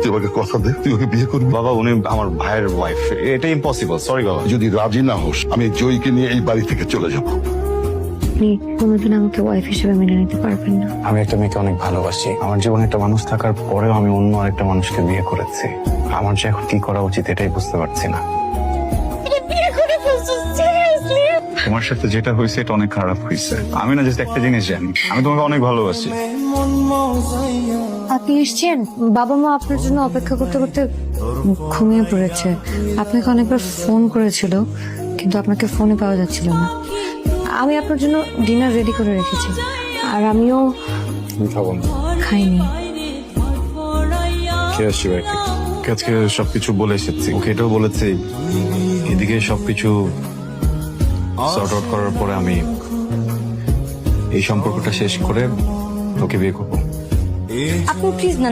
তুই আমাকে কথা দে, তুই ওকে বিয়ে করবি। বাবা উনি আমার ভাইয়ের ওয়াইফ, এটা ইম্পসিবল। সরি বাবা। যদি রাজি না হোস, আমি জয়ীকে নিয়ে এই বাড়ি থেকে চলে যাব। আপনি কোনোদিন আমাকে ওয়াইফ হিসেবে মেনে নিতে পারবেন না। আমি একটা মেয়েকে অনেক ভালোবাসি। আমার জীবনে একটা মানুষ থাকার পরেও আমি অন্য আরেকটা মানুষকে বিয়ে করেছি। আমার যে এখন কি করা উচিত এটাই বুঝতে পারছি না। তোমার সাথে যেটা হয়েছে এটা অনেক খারাপ হয়েছে। আমি না জাস্ট একটা জিনিস জানি, আমি তোমাকে অনেক ভালোবাসি। আপনি এসছেন, বাবা মা আপনার জন্য অপেক্ষা করতে করতে ঘুমিয়ে পড়েছে। আপনাকে অনেকবার ফোন করেছিল, কিন্তু আপনাকে ফোনে পাওয়া যাচ্ছিল না। আমি আপনার জন্য ডিনার রেডি করে রেখেছি, আর আমিও খাবো না। খাইনি। কে আসছি ভাই? আজকে সবকিছু বলে এসেছি, ওকে এটাও বলেছি। এদিকে সবকিছু সর্ট আউট করার পরে আমি এই সম্পর্কটা শেষ করে তোকে বিয়ে করবো। আপনি প্লিজ না